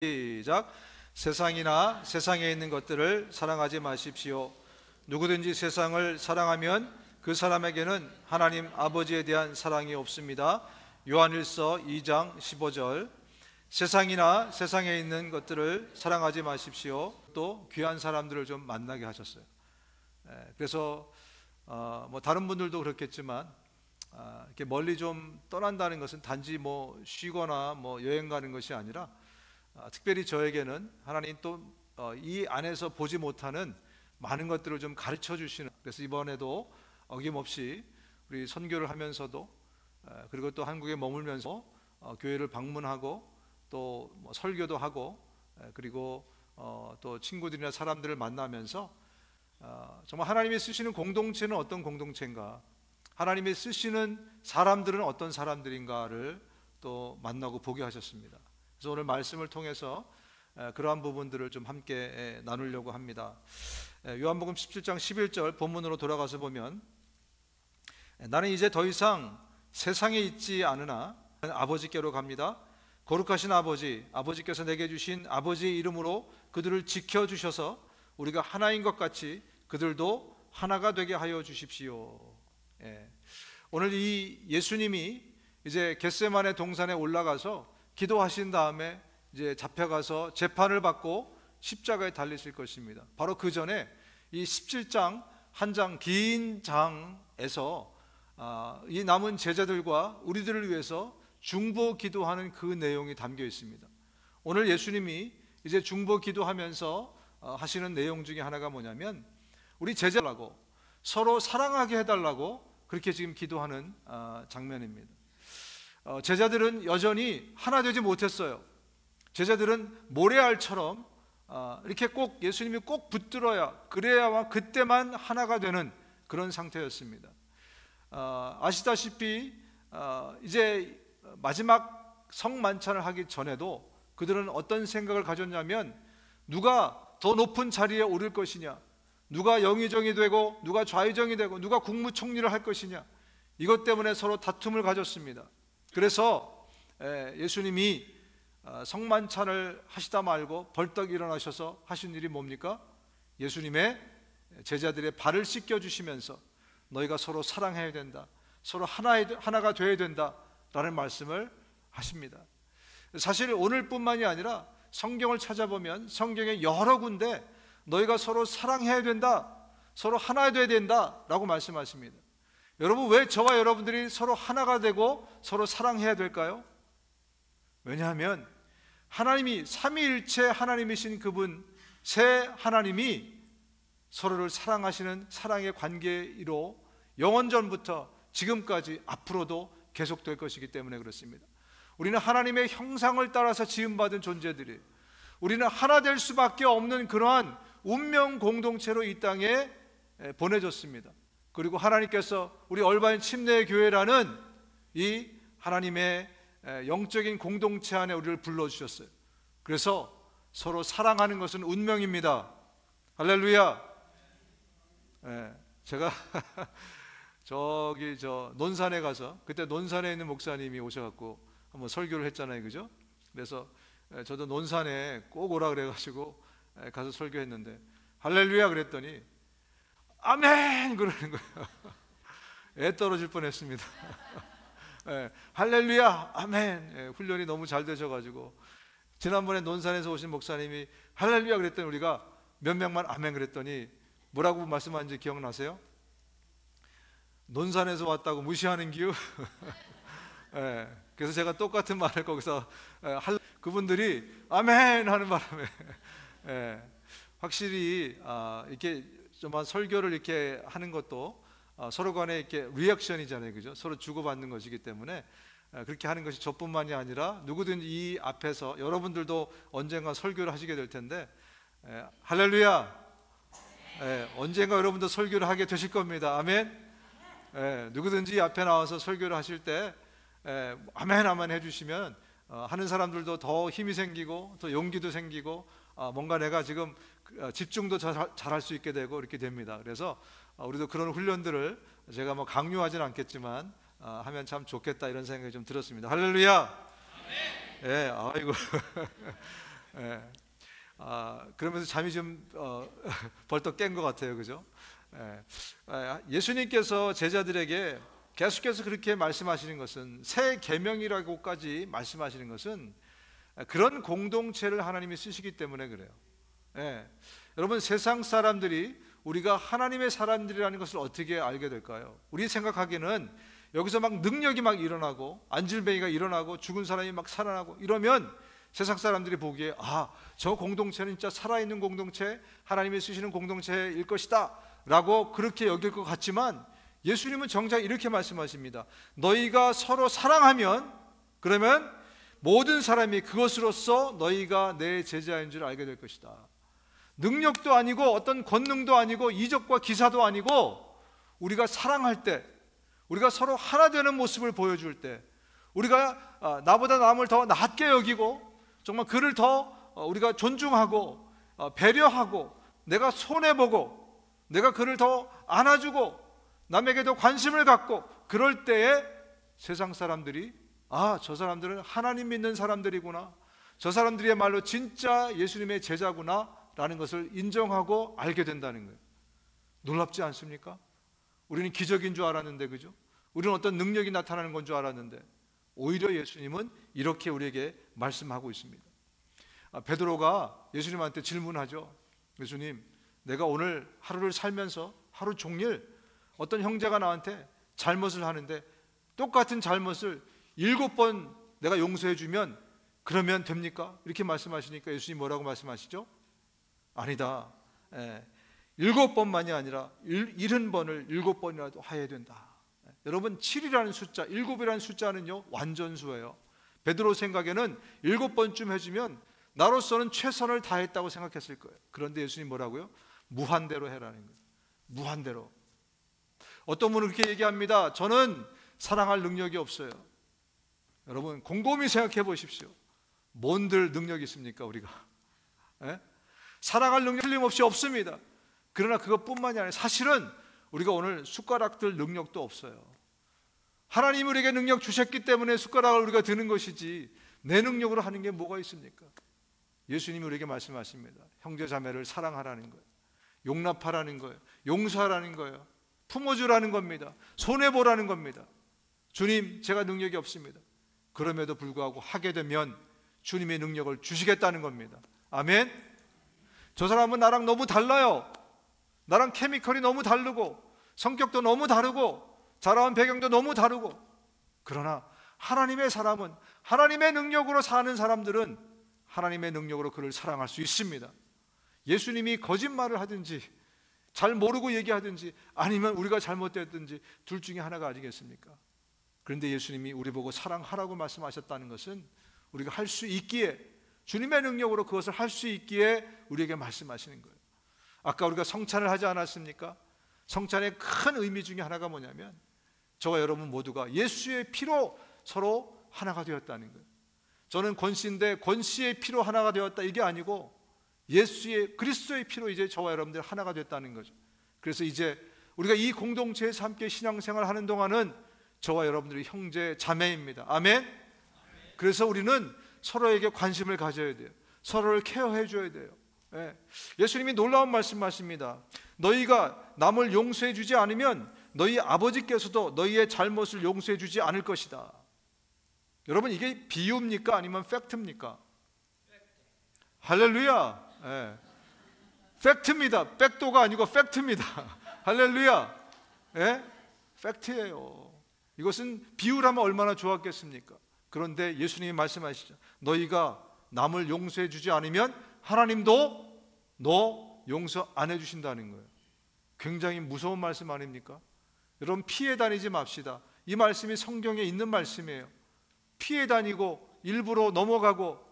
시작. 세상이나 세상에 있는 것들을 사랑하지 마십시오. 누구든지 세상을 사랑하면 그 사람에게는 하나님 아버지에 대한 사랑이 없습니다. 요한일서 2장 15절. 세상이나 세상에 있는 것들을 사랑하지 마십시오. 또 귀한 사람들을 좀 만나게 하셨어요. 그래서 뭐 다른 분들도 그렇겠지만 이렇게 멀리 좀 떠난다는 것은 단지 뭐 쉬거나 뭐 여행 가는 것이 아니라 특별히 저에게는 하나님 또 이 안에서 보지 못하는 많은 것들을 좀 가르쳐 주시는, 그래서 이번에도 어김없이 우리 선교를 하면서도 그리고 또 한국에 머물면서 교회를 방문하고 또 뭐 설교도 하고 그리고 또 친구들이나 사람들을 만나면서 정말 하나님이 쓰시는 공동체는 어떤 공동체인가, 하나님이 쓰시는 사람들은 어떤 사람들인가를 또 만나고 보게 하셨습니다. 그래서 오늘 말씀을 통해서 그러한 부분들을 좀 함께 나누려고 합니다. 요한복음 17장 11절 본문으로 돌아가서 보면, 나는 이제 더 이상 세상에 있지 않으나 아버지께로 갑니다. 거룩하신 아버지께서 내게 주신 아버지의 이름으로 그들을 지켜주셔서 우리가 하나인 것 같이 그들도 하나가 되게 하여 주십시오. 오늘 이 예수님이 이제 겟세마네 동산에 올라가서 기도하신 다음에 이제 잡혀가서 재판을 받고 십자가에 달리실 것입니다. 바로 그 전에 이 17장 한 장 긴 장에서 이 남은 제자들과 우리들을 위해서 중보 기도하는 그 내용이 담겨 있습니다. 오늘 예수님이 이제 중보 기도하면서 하시는 내용 중에 하나가 뭐냐면, 우리 제자라고 서로 사랑하게 해달라고 그렇게 지금 기도하는 장면입니다. 제자들은 여전히 하나 되지 못했어요. 제자들은 모래알처럼 이렇게 꼭 예수님이 꼭 붙들어야, 그래야만 그때만 하나가 되는 그런 상태였습니다. 아시다시피 이제 마지막 성만찬을 하기 전에도 그들은 어떤 생각을 가졌냐면, 누가 더 높은 자리에 오를 것이냐, 누가 영의정이 되고 누가 좌의정이 되고 누가 국무총리를 할 것이냐, 이것 때문에 서로 다툼을 가졌습니다. 그래서 예수님이 성만찬을 하시다 말고 벌떡 일어나셔서 하신 일이 뭡니까? 예수님의 제자들의 발을 씻겨주시면서 너희가 서로 사랑해야 된다, 서로 하나가 되어야 된다라는 말씀을 하십니다. 사실 오늘뿐만이 아니라 성경을 찾아보면 성경에 여러 군데 너희가 서로 사랑해야 된다, 서로 하나 되어야 된다라고 말씀하십니다. 여러분, 왜 저와 여러분들이 서로 하나가 되고 서로 사랑해야 될까요? 왜냐하면 하나님이 삼위일체 하나님이신 그분 새 하나님이 서로를 사랑하시는 사랑의 관계로 영원전부터 지금까지 앞으로도 계속될 것이기 때문에 그렇습니다. 우리는 하나님의 형상을 따라서 지음받은 존재들이에요. 우리는 하나 될 수밖에 없는 그러한 운명 공동체로 이 땅에 보내졌습니다. 그리고 하나님께서 우리 얼바인 침례의 교회라는 이 하나님의 영적인 공동체 안에 우리를 불러주셨어요. 그래서 서로 사랑하는 것은 운명입니다. 할렐루야. 제가 저기 논산에 가서, 그때 논산에 있는 목사님이 오셔갖고 한번 설교를 했잖아요, 그죠? 그래서 저도 논산에 꼭 오라 그래가지고 가서 설교했는데, 할렐루야 그랬더니 아멘 그러는 거예요. 애 떨어질 뻔했습니다. 할렐루야 아멘. 훈련이 너무 잘 되셔가지고 지난번에 논산에서 오신 목사님이 할렐루야 그랬더니 우리가 몇 명만 아멘 그랬더니 뭐라고 말씀하는지 기억나세요? 논산에서 왔다고 무시하는 기요? 그래서 제가 똑같은 말을 거기서 그분들이 아멘 하는 바람에 확실히 이렇게 좀 설교를 이렇게 하는 것도 서로 간에 이렇게 리액션이잖아요, 그죠? 서로 주고받는 것이기 때문에 그렇게 하는 것이 저뿐만이 아니라 누구든지 이 앞에서 여러분들도 언젠가 설교를 하시게 될 텐데, 할렐루야. 언젠가 여러분도 설교를 하게 되실 겁니다. 아멘. 누구든지 이 앞에 나와서 설교를 하실 때 아멘 아멘 해주시면 하는 사람들도 더 힘이 생기고 더 용기도 생기고 뭔가 내가 지금 집중도 잘할 수 있게 되고 이렇게 됩니다. 그래서 우리도 그런 훈련들을 제가 뭐 강요하진 않겠지만 하면 참 좋겠다 이런 생각이 좀 들었습니다. 할렐루야. 아멘. 아이고 예. 그러면서 잠이 좀 벌떡 깬 것 같아요, 그죠? 예. 예수님께서 제자들에게 계속해서 그렇게 말씀하시는 것은, 새 계명이라고까지 말씀하시는 것은 그런 공동체를 하나님이 쓰시기 때문에 그래요. 예. 여러분, 세상 사람들이 우리가 하나님의 사람들이라는 것을 어떻게 알게 될까요? 우리 생각하기에는 여기서 막 능력이 막 일어나고 안질뱅이가 일어나고 죽은 사람이 막 살아나고 이러면 세상 사람들이 보기에 저 공동체는 진짜 살아있는 공동체, 하나님이 쓰시는 공동체일 것이다 라고 그렇게 여길 것 같지만, 예수님은 정작 이렇게 말씀하십니다. 너희가 서로 사랑하면, 그러면 모든 사람이 그것으로써 너희가 내 제자인 줄 알게 될 것이다. 능력도 아니고 어떤 권능도 아니고 이적과 기사도 아니고, 우리가 사랑할 때, 우리가 서로 하나 되는 모습을 보여줄 때, 우리가 나보다 남을 더 낮게 여기고 정말 그를 더 우리가 존중하고 배려하고, 내가 손해보고 내가 그를 더 안아주고 남에게 더 관심을 갖고, 그럴 때에 세상 사람들이 저 사람들은 하나님 믿는 사람들이구나, 저 사람들이야말로 진짜 예수님의 제자구나 라는 것을 인정하고 알게 된다는 거예요. 놀랍지 않습니까? 우리는 기적인 줄 알았는데, 그죠? 우리는 어떤 능력이 나타나는 건 줄 알았는데, 오히려 예수님은 이렇게 우리에게 말씀하고 있습니다. 베드로가 예수님한테 질문하죠. 예수님, 내가 오늘 하루를 살면서 하루 종일 어떤 형제가 나한테 잘못을 하는데 똑같은 잘못을 7번 내가 용서해 주면 그러면 됩니까? 이렇게 말씀하시니까 예수님 뭐라고 말씀하시죠? 아니다. 7번만이 아니라 70번을 7번이라도 하여야 된다. 여러분, 7이라는 숫자, 7이라는 숫자는요 완전수예요. 베드로 생각에는 7번쯤 해주면 나로서는 최선을 다했다고 생각했을 거예요. 그런데 예수님 뭐라고요? 무한대로 해라는 거예요. 무한대로. 어떤 분은 그렇게 얘기합니다. 저는 사랑할 능력이 없어요. 여러분, 곰곰이 생각해 보십시오. 뭔들 능력이 있습니까 우리가? 사랑할 능력 틀림없이 없습니다. 그러나 그것뿐만이 아니라 사실은 우리가 오늘 숟가락들 능력도 없어요. 하나님이 우리에게 능력 주셨기 때문에 숟가락을 우리가 드는 것이지, 내 능력으로 하는 게 뭐가 있습니까? 예수님이 우리에게 말씀하십니다. 형제 자매를 사랑하라는 거예요. 용납하라는 거예요. 용서하라는 거예요. 품어주라는 겁니다. 손해보라는 겁니다. 주님, 제가 능력이 없습니다. 그럼에도 불구하고 하게 되면 주님의 능력을 주시겠다는 겁니다. 아멘. 저 사람은 나랑 너무 달라요. 나랑 케미컬이 너무 다르고 성격도 너무 다르고 자라온 배경도 너무 다르고, 그러나 하나님의 사람은, 하나님의 능력으로 사는 사람들은 하나님의 능력으로 그를 사랑할 수 있습니다. 예수님이 거짓말을 하든지 잘 모르고 얘기하든지 아니면 우리가 잘못됐든지 둘 중에 하나가 아니겠습니까? 그런데 예수님이 우리 보고 사랑하라고 말씀하셨다는 것은 우리가 할 수 있기에, 주님의 능력으로 그것을 할 수 있기에 우리에게 말씀하시는 거예요. 아까 우리가 성찬을 하지 않았습니까? 성찬의 큰 의미 중에 하나가 뭐냐면, 저와 여러분 모두가 예수의 피로 서로 하나가 되었다는 거예요. 저는 권씨인데 권씨의 피로 하나가 되었다, 이게 아니고 예수의, 그리스도의 피로 이제 저와 여러분들 하나가 됐다는 거죠. 그래서 이제 우리가 이 공동체에서 함께 신앙생활을 하는 동안은 저와 여러분들이 형제 자매입니다. 아멘. 그래서 우리는 서로에게 관심을 가져야 돼요. 서로를 케어해 줘야 돼요. 예수님이 놀라운 말씀하십니다. 너희가 남을 용서해 주지 않으면 너희 아버지께서도 너희의 잘못을 용서해 주지 않을 것이다. 여러분, 이게 비유입니까? 아니면 팩트입니까? 할렐루야. 팩트입니다. 백도가 아니고 팩트입니다. 할렐루야. 팩트예요. 이것은 비유라면 얼마나 좋았겠습니까? 그런데 예수님이 말씀하시죠. 너희가 남을 용서해 주지 않으면 하나님도 너 용서 안 해주신다는 거예요. 굉장히 무서운 말씀 아닙니까? 여러분, 피해 다니지 맙시다. 이 말씀이 성경에 있는 말씀이에요. 피해 다니고 일부러 넘어가고,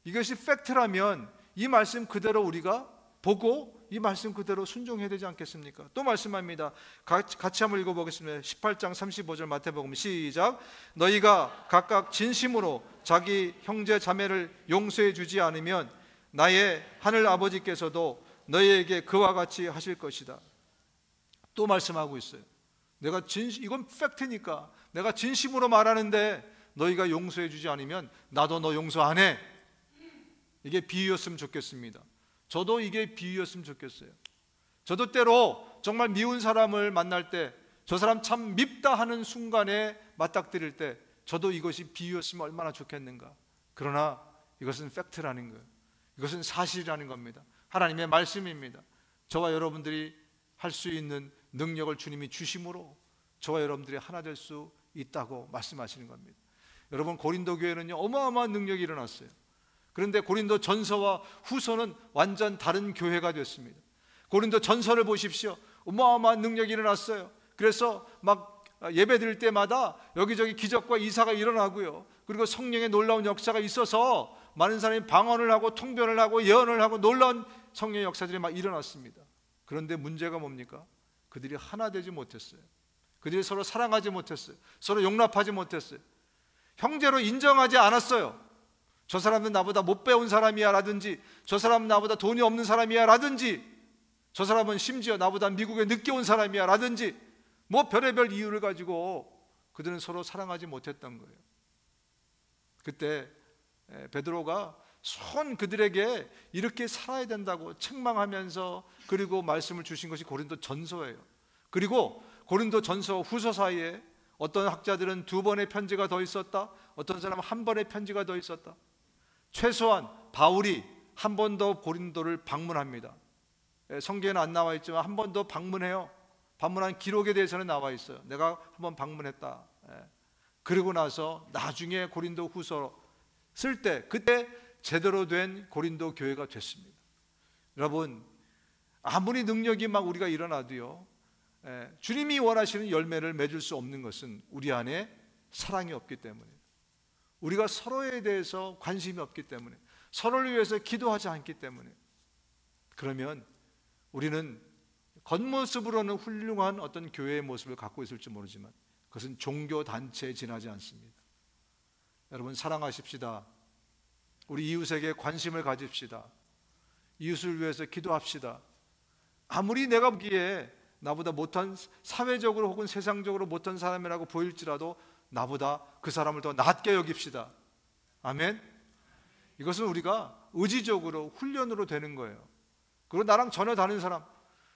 이것이 팩트라면 이 말씀 그대로 우리가 보고 이 말씀 그대로 순종해야 되지 않겠습니까? 또 말씀합니다. 같이 한번 읽어보겠습니다. 18장 35절 마태복음 시작. 너희가 각각 진심으로 자기 형제 자매를 용서해 주지 않으면 나의 하늘 아버지께서도 너희에게 그와 같이 하실 것이다. 또 말씀하고 있어요. 이건 팩트니까 내가 진심으로 말하는데 너희가 용서해 주지 않으면 나도 너 용서 안 해. 이게 비유였으면 좋겠습니다. 저도 이게 비유였으면 좋겠어요. 저도 때로 정말 미운 사람을 만날 때, 저 사람 참 밉다 하는 순간에 맞닥뜨릴 때 저도 이것이 비유였으면 얼마나 좋겠는가. 그러나 이것은 팩트라는 거예요. 이것은 사실이라는 겁니다. 하나님의 말씀입니다. 저와 여러분들이 할 수 있는 능력을 주님이 주심으로 저와 여러분들이 하나 될 수 있다고 말씀하시는 겁니다. 여러분, 고린도 교회는요, 어마어마한 능력이 일어났어요. 그런데 고린도 전서와 후서는 완전 다른 교회가 됐습니다. 고린도 전서를 보십시오. 어마어마한 능력이 일어났어요. 그래서 막 예배 드릴 때마다 여기저기 기적과 이사가 일어나고요. 그리고 성령의 놀라운 역사가 있어서 많은 사람이 방언을 하고 통변을 하고 예언을 하고 놀라운 성령의 역사들이 막 일어났습니다. 그런데 문제가 뭡니까? 그들이 하나 되지 못했어요. 그들이 서로 사랑하지 못했어요. 서로 용납하지 못했어요. 형제로 인정하지 않았어요. 저 사람은 나보다 못 배운 사람이야 라든지, 저 사람은 나보다 돈이 없는 사람이야 라든지, 저 사람은 심지어 나보다 미국에 늦게 온 사람이야 라든지, 뭐 별의별 이유를 가지고 그들은 서로 사랑하지 못했던 거예요. 그때 베드로가 그들에게 이렇게 살아야 된다고 책망하면서 그리고 말씀을 주신 것이 고린도 전서예요. 그리고 고린도 전서 후서 사이에 어떤 학자들은 2번의 편지가 더 있었다, 어떤 사람은 1번의 편지가 더 있었다. 최소한 바울이 한 번 더 고린도를 방문합니다. 성경에는 안 나와 있지만 한 번 더 방문해요. 방문한 기록에 대해서는 나와 있어요. 내가 한 번 방문했다. 그리고 나서 나중에 고린도 후서 쓸 때, 그때 제대로 된 고린도 교회가 됐습니다. 여러분, 아무리 능력이 막 우리가 일어나도요, 주님이 원하시는 열매를 맺을 수 없는 것은 우리 안에 사랑이 없기 때문에, 우리가 서로에 대해서 관심이 없기 때문에, 서로를 위해서 기도하지 않기 때문에. 그러면 우리는 겉모습으로는 훌륭한 어떤 교회의 모습을 갖고 있을지 모르지만 그것은 종교단체에 지나지 않습니다. 여러분, 사랑하십시다. 우리 이웃에게 관심을 가집시다. 이웃을 위해서 기도합시다. 아무리 내가 보기에 나보다 못한, 사회적으로 혹은 세상적으로 못한 사람이라고 보일지라도 나보다 그 사람을 더 낮게 여깁시다. 아멘. 이것은 우리가 의지적으로 훈련으로 되는 거예요. 그리고 나랑 전혀 다른 사람,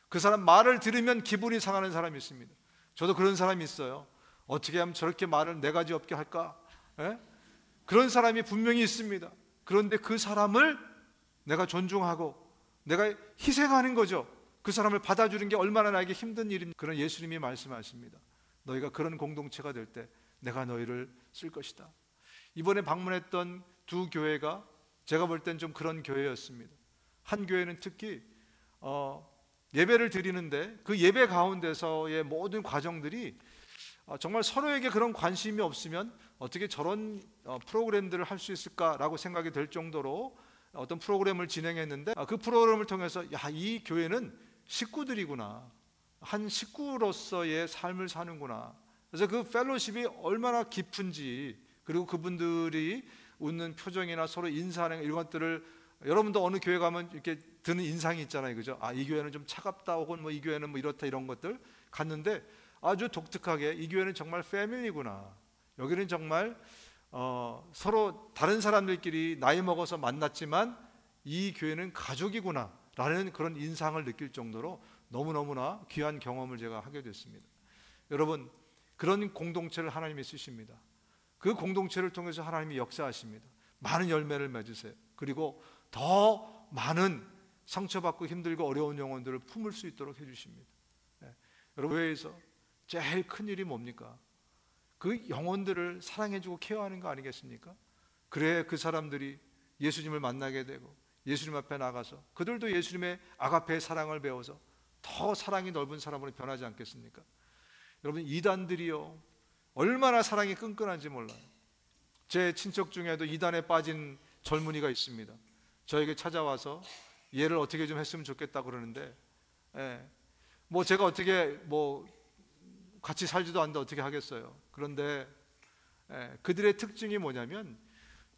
그 사람 말을 들으면 기분이 상하는 사람이 있습니다. 저도 그런 사람이 있어요. 어떻게 하면 저렇게 말을 네 가지 없게 할까? 그런 사람이 분명히 있습니다. 그런데 그 사람을 내가 존중하고 내가 희생하는 거죠. 그 사람을 받아주는 게 얼마나 나에게 힘든 일입니까? 그런 예수님이 말씀하십니다. 너희가 그런 공동체가 될 때 내가 너희를 쓸 것이다. 이번에 방문했던 2 교회가 제가 볼 땐 좀 그런 교회였습니다. 한 교회는 특히 예배를 드리는데 그 예배 가운데서의 모든 과정들이 정말 서로에게 그런 관심이 없으면 어떻게 저런 프로그램들을 할 수 있을까라고 생각이 될 정도로 어떤 프로그램을 진행했는데, 그 프로그램을 통해서 이 교회는 식구들이구나, 한 식구로서의 삶을 사는구나. 그래서 그 펠로십이 얼마나 깊은지, 그리고 그분들이 웃는 표정이나 서로 인사하는 이런 것들을, 여러분도 어느 교회 가면 이렇게 드는 인상이 있잖아요, 그죠? 이 교회는 좀 차갑다, 혹은 뭐 이 교회는 뭐 이렇다, 이런 것들 갔는데 아주 독특하게 이 교회는 정말 패밀리구나, 여기는 정말 서로 다른 사람들끼리 나이 먹어서 만났지만 이 교회는 가족이구나 라는 그런 인상을 느낄 정도로 너무너무나 귀한 경험을 제가 하게 됐습니다. 여러분, 그런 공동체를 하나님이 쓰십니다. 그 공동체를 통해서 하나님이 역사하십니다. 많은 열매를 맺으세요. 그리고 더 많은 상처받고 힘들고 어려운 영혼들을 품을 수 있도록 해주십니다. 여러분, 교회에서 제일 큰 일이 뭡니까? 그 영혼들을 사랑해주고 케어하는 거 아니겠습니까? 그래 그 사람들이 예수님을 만나게 되고 예수님 앞에 나가서 그들도 예수님의 아가페의 사랑을 배워서 더 사랑이 넓은 사람으로 변하지 않겠습니까? 여러분, 이단들이요 얼마나 사랑이 끈끈한지 몰라요. 제 친척 중에도 이단에 빠진 젊은이가 있습니다. 저에게 찾아와서 얘를 어떻게 좀 했으면 좋겠다고 그러는데, 뭐 제가 어떻게 뭐 같이 살지도 않는데 어떻게 하겠어요. 그런데 그들의 특징이 뭐냐면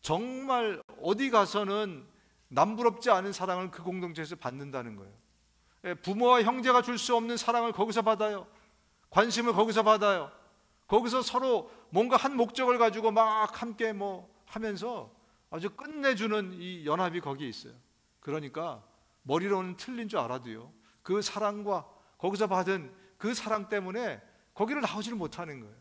정말 어디 가서는 남부럽지 않은 사랑을 그 공동체에서 받는다는 거예요. 부모와 형제가 줄 수 없는 사랑을 거기서 받아요. 관심을 거기서 받아요. 거기서 서로 뭔가 한 목적을 가지고 막 함께 뭐 하면서 아주 끝내주는 이 연합이 거기에 있어요. 그러니까 머리로는 틀린 줄 알아도요, 그 사랑과 거기서 받은 그 사랑 때문에 거기를 나오지를 못하는 거예요.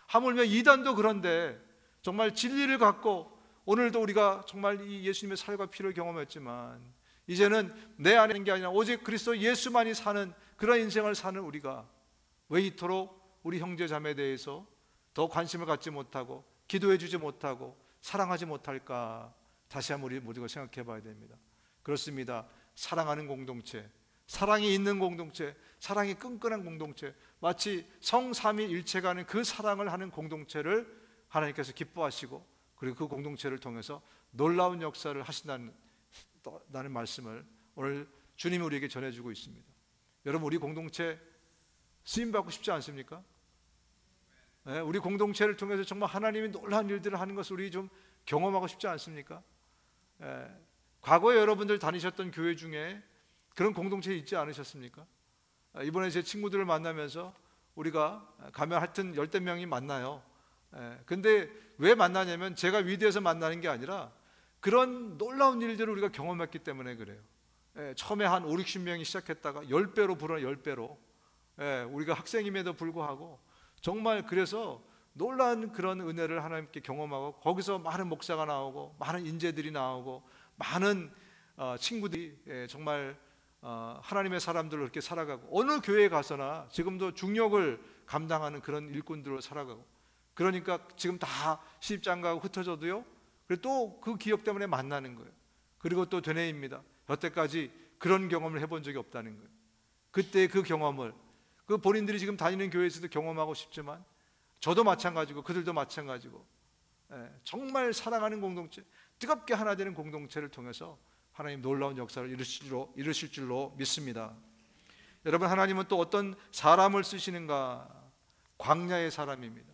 하물며 이단도 그런데 정말 진리를 갖고 오늘도 우리가 정말 이 예수님의 살과 피를 경험했지만 이제는 내 안에 있는 게 아니라 오직 그리스도 예수만이 사는 그런 인생을 사는 우리가 왜 이토록 우리 형제 자매에 대해서 더 관심을 갖지 못하고 기도해 주지 못하고 사랑하지 못할까? 다시 한번 우리 모두가 생각해 봐야 됩니다. 그렇습니다. 사랑하는 공동체, 사랑이 있는 공동체, 사랑이 끈끈한 공동체, 마치 성삼위일체가 하는 그 사랑을 하는 공동체를 하나님께서 기뻐하시고 그리고 그 공동체를 통해서 놀라운 역사를 하신다는 말씀을 오늘 주님이 우리에게 전해주고 있습니다. 여러분, 우리 공동체 쓰임받고 싶지 않습니까? 네, 우리 공동체를 통해서 정말 하나님이 놀라운 일들을 하는 것을 우리 좀 경험하고 싶지 않습니까? 과거에 여러분들 다니셨던 교회 중에 그런 공동체 있지 않으셨습니까? 이번에 제 친구들을 만나면서 우리가 가면 하여튼 10대 명이 만나요. 근데 왜 만나냐면 제가 위대해서 만나는 게 아니라 그런 놀라운 일들을 우리가 경험했기 때문에 그래요. 처음에 한 5, 60명이 시작했다가 10배로 불어 10배로 우리가 학생임에도 불구하고 정말 그래서 놀라운 그런 은혜를 하나님께 경험하고 거기서 많은 목사가 나오고 많은 인재들이 나오고 많은 친구들이 정말 하나님의 사람들로 이렇게 살아가고 어느 교회에 가서나 지금도 중역을 감당하는 그런 일꾼들로 살아가고 그러니까 지금 다 시집장가하고 흩어져도요 그리고 또 그 기억 때문에 만나는 거예요. 그리고 또 되뇌입니다. 여태까지 그런 경험을 해본 적이 없다는 거예요. 그때 그 경험을 그 본인들이 지금 다니는 교회에서도 경험하고 싶지만 저도 마찬가지고 그들도 마찬가지고 정말 사랑하는 공동체, 뜨겁게 하나 되는 공동체를 통해서 하나님 놀라운 역사를 이루실 줄로 믿습니다. 여러분, 하나님은 또 어떤 사람을 쓰시는가? 광야의 사람입니다.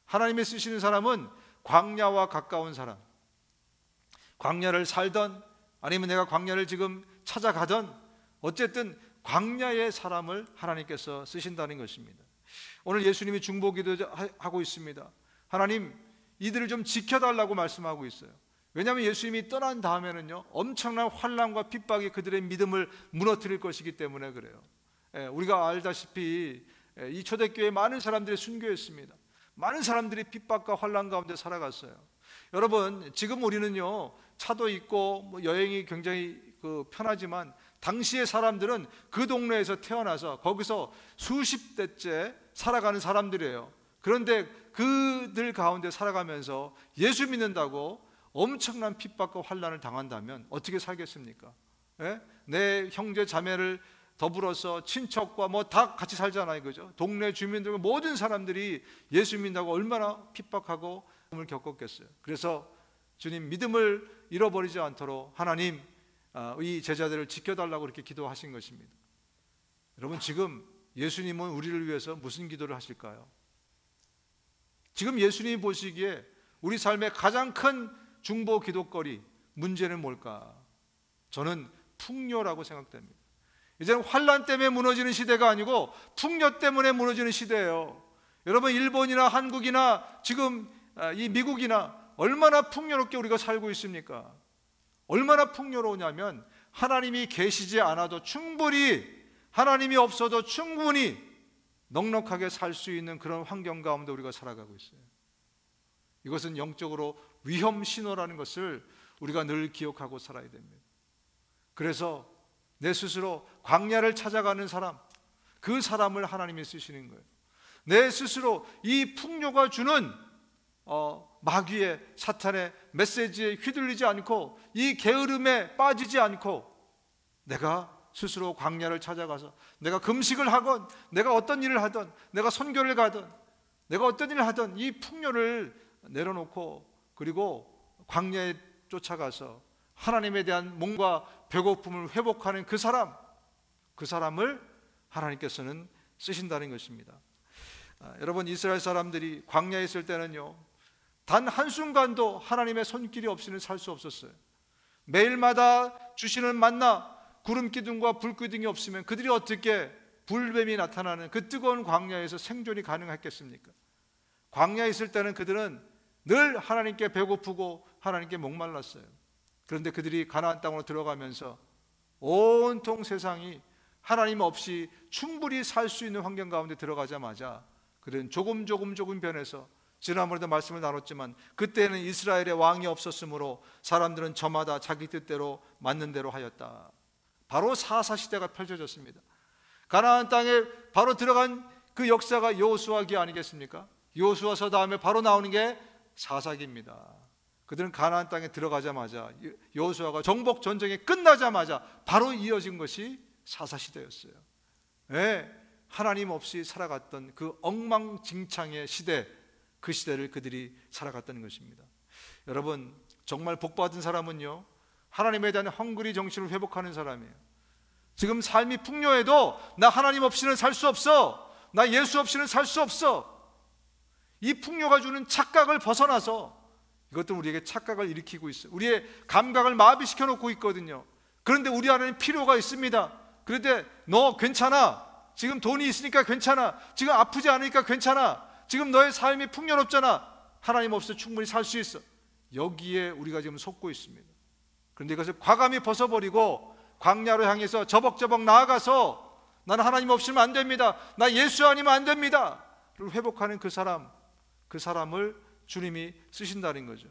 하나님이 쓰시는 사람은 광야와 가까운 사람, 광야를 살던 아니면 내가 광야를 지금 찾아가던 어쨌든 광야의 사람을 하나님께서 쓰신다는 것입니다. 오늘 예수님이 중보기도 하고 있습니다. 하나님, 이들을 좀 지켜달라고 말씀하고 있어요. 왜냐하면 예수님이 떠난 다음에는요 엄청난 환난과 핍박이 그들의 믿음을 무너뜨릴 것이기 때문에 그래요. 우리가 알다시피 이 초대교회에 많은 사람들이 순교했습니다. 많은 사람들이 핍박과 환난 가운데 살아갔어요. 여러분, 지금 우리는요 차도 있고 뭐 여행이 굉장히 편하지만 당시의 사람들은 그 동네에서 태어나서 거기서 수십 대째 살아가는 사람들이에요. 그런데 그들 가운데 살아가면서 예수 믿는다고 엄청난 핍박과 환난을 당한다면 어떻게 살겠습니까? 내 형제 자매를 더불어서 친척과 뭐 다 같이 살잖아요, 그죠? 동네 주민들과 모든 사람들이 예수 믿는다고 얼마나 핍박하고 을 겪었겠어요. 그래서 주님, 믿음을 잃어버리지 않도록 하나님 이 제자들을 지켜달라고 이렇게 기도하신 것입니다. 여러분, 지금 예수님은 우리를 위해서 무슨 기도를 하실까요? 지금 예수님이 보시기에 우리 삶의 가장 큰 중보 기도거리 문제는 뭘까? 저는 풍요라고 생각됩니다. 이제는 환난 때문에 무너지는 시대가 아니고 풍요 때문에 무너지는 시대예요. 여러분, 일본이나 한국이나 지금 이 미국이나 얼마나 풍요롭게 우리가 살고 있습니까? 얼마나 풍요로우냐면 하나님이 계시지 않아도 충분히, 하나님이 없어도 충분히 넉넉하게 살 수 있는 그런 환경 가운데 우리가 살아가고 있어요. 이것은 영적으로 위험 신호라는 것을 우리가 늘 기억하고 살아야 됩니다. 그래서 내 스스로 광야를 찾아가는 사람, 그 사람을 하나님이 쓰시는 거예요. 내 스스로 이 풍요가 주는 마귀의, 사탄의 메시지에 휘둘리지 않고 이 게으름에 빠지지 않고 내가 스스로 광야를 찾아가서 내가 금식을 하건 내가 어떤 일을 하든 내가 선교를 가든 내가 어떤 일을 하든 이 풍요를 내려놓고 그리고 광야에 쫓아가서 하나님에 대한 몸과 배고픔을 회복하는 그 사람을 하나님께서는 쓰신다는 것입니다. 여러분, 이스라엘 사람들이 광야에 있을 때는요 단 한순간도 하나님의 손길이 없이는 살 수 없었어요. 매일마다 주시는 만나, 구름 기둥과 불 기둥이 없으면 그들이 어떻게 불뱀이 나타나는 그 뜨거운 광야에서 생존이 가능했겠습니까? 광야에 있을 때는 그들은 늘 하나님께 배고프고 하나님께 목말랐어요. 그런데 그들이 가나안 땅으로 들어가면서 온통 세상이 하나님 없이 충분히 살 수 있는 환경 가운데 들어가자마자 그들은 조금 변해서, 지난번에도 말씀을 나눴지만 그때는 이스라엘의 왕이 없었으므로 사람들은 저마다 자기 뜻대로 맞는 대로 하였다. 바로 사사시대가 펼쳐졌습니다. 가나안 땅에 바로 들어간 그 역사가 여호수아기 아니겠습니까? 여호수아서 다음에 바로 나오는 게 사사기입니다. 그들은 가나안 땅에 들어가자마자, 여호수아가 정복 전쟁이 끝나자마자 바로 이어진 것이 사사시대였어요. 네, 하나님 없이 살아갔던 그 엉망진창의 시대, 그 시대를 그들이 살아갔다는 것입니다. 여러분, 정말 복받은 사람은요, 하나님에 대한 헝그리 정신을 회복하는 사람이에요. 지금 삶이 풍요해도 나 하나님 없이는 살 수 없어, 나 예수 없이는 살 수 없어, 이 풍요가 주는 착각을 벗어나서, 이것도 우리에게 착각을 일으키고 있어요. 우리의 감각을 마비시켜 놓고 있거든요. 그런데 우리 안에는 필요가 있습니다. 그런데 너 괜찮아, 지금 돈이 있으니까 괜찮아, 지금 아프지 않으니까 괜찮아, 지금 너의 삶이 풍요롭잖아, 하나님 없이 충분히 살 수 있어. 여기에 우리가 지금 속고 있습니다. 그런데 이것을 과감히 벗어버리고 광야로 향해서 저벅저벅 나아가서 나는 하나님 없이는 안 됩니다, 나 예수 아니면 안 됩니다 를 회복하는 그 사람을 주님이 쓰신다는 거죠.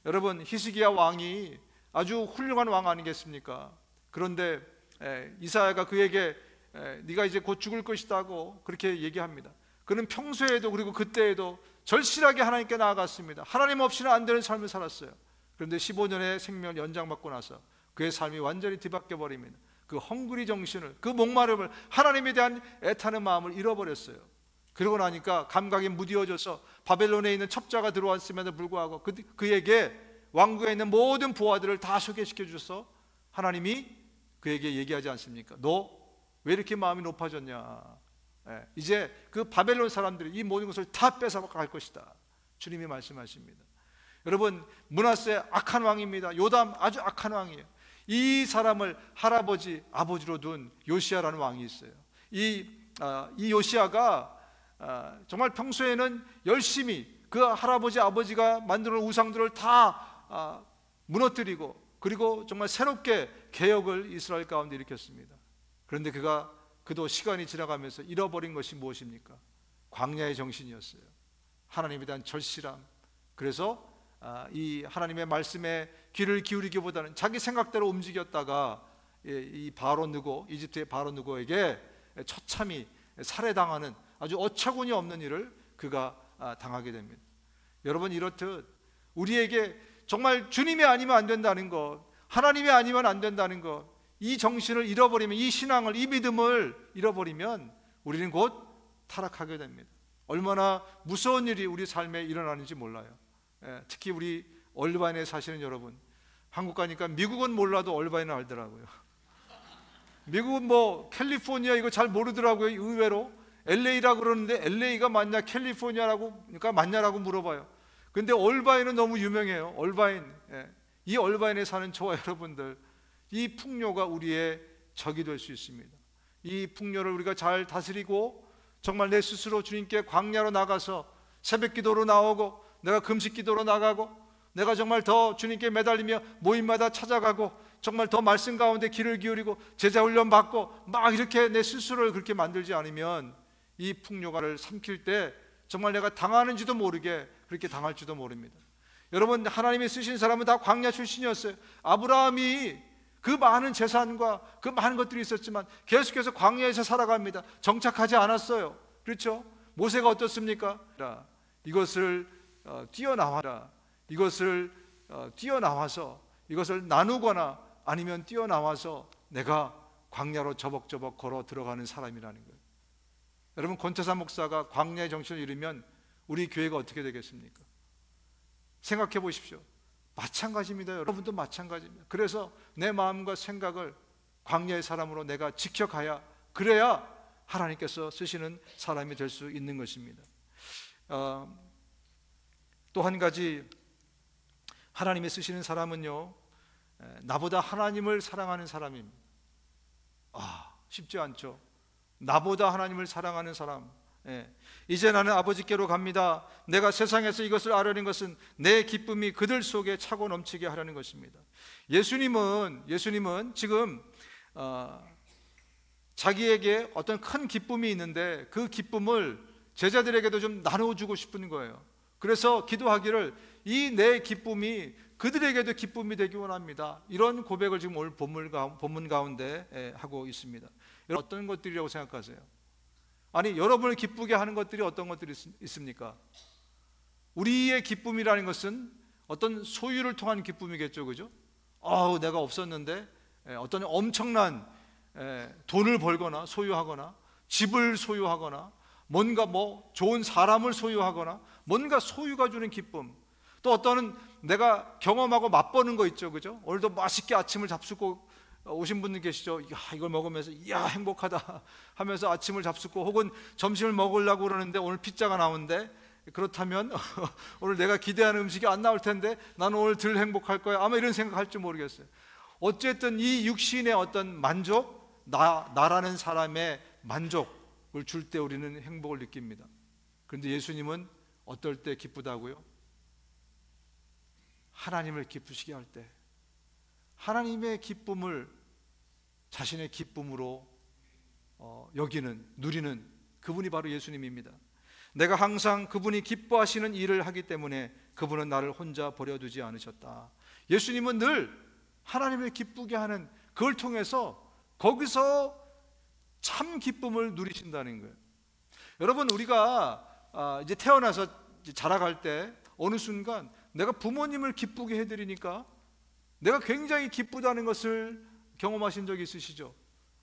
여러분, 히스기야 왕이 아주 훌륭한 왕 아니겠습니까? 그런데 이사야가 그에게 네가 이제 곧 죽을 것이다고 그렇게 얘기합니다. 그는 평소에도 그리고 그때에도 절실하게 하나님께 나아갔습니다. 하나님 없이는 안 되는 삶을 살았어요. 그런데 15년의 생명을 연장받고 나서 그의 삶이 완전히 뒤바뀌어 버립니다. 그 헝그리 정신을, 그 목마름을, 하나님에 대한 애타는 마음을 잃어버렸어요. 그러고 나니까 감각이 무디어져서 바벨론에 있는 첩자가 들어왔음에도 불구하고 그에게 왕국에 있는 모든 부하들을 다 소개시켜 주셔서 하나님이 그에게 얘기하지 않습니까? 너 왜 이렇게 마음이 높아졌냐? 이제 그 바벨론 사람들이 이 모든 것을 다 뺏어갈 것이다, 주님이 말씀하십니다. 여러분, 므낫세 악한 왕입니다. 요담 아주 악한 왕이에요. 이 사람을 할아버지, 아버지로 둔 요시야라는 왕이 있어요. 이 요시야가 정말 평소에는 열심히 그 할아버지, 아버지가 만들어 놓은 우상들을 다 무너뜨리고, 그리고 정말 새롭게 개혁을 이스라엘 가운데 일으켰습니다. 그런데 그도 시간이 지나가면서 잃어버린 것이 무엇입니까? 광야의 정신이었어요. 하나님에 대한 절실함. 그래서 이 하나님의 말씀에 귀를 기울이기보다는 자기 생각대로 움직였다가 이 바로 느고, 이집트의 바로 느고에게 처참히 살해당하는 아주 어처구니 없는 일을 그가 당하게 됩니다. 여러분, 이렇듯 우리에게 정말 주님이 아니면 안 된다는 것, 하나님이 아니면 안 된다는 것, 이 정신을 잃어버리면, 이 신앙을, 이 믿음을 잃어버리면 우리는 곧 타락하게 됩니다. 얼마나 무서운 일이 우리 삶에 일어나는지 몰라요. 특히 우리 얼바인에 사시는 여러분, 한국 가니까 미국은 몰라도 얼바인은 알더라고요. 미국은 뭐 캘리포니아 이거 잘 모르더라고요. 의외로 LA라고 그러는데 LA가 맞냐 캘리포니아라고 그러니까 맞냐라고 물어봐요. 근데 얼바인은 너무 유명해요. 얼바인. 이 얼바인에 사는 저와 여러분들, 이 풍요가 우리의 적이 될 수 있습니다. 이 풍요를 우리가 잘 다스리고 정말 내 스스로 주님께 광야로 나가서 새벽 기도로 나오고, 내가 금식 기도로 나가고, 내가 정말 더 주님께 매달리며 모임마다 찾아가고, 정말 더 말씀 가운데 귀를 기울이고 제자 훈련 받고 막 이렇게 내 스스로를 그렇게 만들지 않으면 이 풍요가를 삼킬 때 정말 내가 당하는지도 모르게 그렇게 당할지도 모릅니다. 여러분, 하나님이 쓰신 사람은 다 광야 출신이었어요. 아브라함이 그 많은 재산과 그 많은 것들이 있었지만 계속해서 광야에서 살아갑니다. 정착하지 않았어요. 그렇죠? 모세가 어떻습니까? 이것을 뛰어나와라. 이것을 뛰어나와서 이것을 나누거나 아니면 뛰어나와서 내가 광야로 저벅저벅 걸어 들어가는 사람이라는 거예요. 여러분, 권태산 목사가 광야의 정신을 잃으면 우리 교회가 어떻게 되겠습니까? 생각해 보십시오. 마찬가지입니다. 여러분도 마찬가지입니다. 그래서 내 마음과 생각을 광야의 사람으로 내가 지켜가야, 그래야 하나님께서 쓰시는 사람이 될 수 있는 것입니다. 또 한 가지, 하나님이 쓰시는 사람은요, 나보다 하나님을 사랑하는 사람입니다. 쉽지 않죠. 나보다 하나님을 사랑하는 사람, 이제 나는 아버지께로 갑니다. 내가 세상에서 이것을 알아낸 것은 내 기쁨이 그들 속에 차고 넘치게 하려는 것입니다. 예수님은 지금 자기에게 어떤 큰 기쁨이 있는데 그 기쁨을 제자들에게도 좀 나눠주고 싶은 거예요. 그래서 기도하기를 이 내 기쁨이 그들에게도 기쁨이 되기 원합니다. 이런 고백을 지금 오늘 본문 가운데 하고 있습니다. 어떤 것들이라고 생각하세요? 아니, 여러분을 기쁘게 하는 것들이 어떤 것들이 있습니까? 우리의 기쁨이라는 것은 어떤 소유를 통한 기쁨이겠죠, 그죠? 내가 없었는데 어떤 엄청난 돈을 벌거나 소유하거나 집을 소유하거나 뭔가 좋은 사람을 소유하거나 뭔가 소유가 주는 기쁨, 또 어떤 내가 경험하고 맛보는 거 있죠, 그죠? 오늘도 맛있게 아침을 잡수고 오신 분들 계시죠? 이걸 먹으면서 행복하다 하면서 아침을 잡수고, 혹은 점심을 먹으려고 그러는데 오늘 피자가 나오는데, 그렇다면 오늘 내가 기대하는 음식이 안 나올 텐데 나는 오늘 덜 행복할 거야, 아마 이런 생각할지 모르겠어요. 어쨌든 이 육신의 어떤 만족, 나라는 사람의 만족을 줄 때 우리는 행복을 느낍니다. 그런데 예수님은 어떨 때 기쁘다고요? 하나님을 기쁘시게 할 때, 하나님의 기쁨을 자신의 기쁨으로 여기는, 누리는 그분이 바로 예수님입니다. 내가 항상 그분이 기뻐하시는 일을 하기 때문에 그분은 나를 혼자 버려두지 않으셨다. 예수님은 늘 하나님을 기쁘게 하는, 그걸 통해서 거기서 참 기쁨을 누리신다는 거예요. 여러분, 우리가 이제 태어나서 자라갈 때 어느 순간 내가 부모님을 기쁘게 해드리니까 내가 굉장히 기쁘다는 것을 경험하신 적이 있으시죠?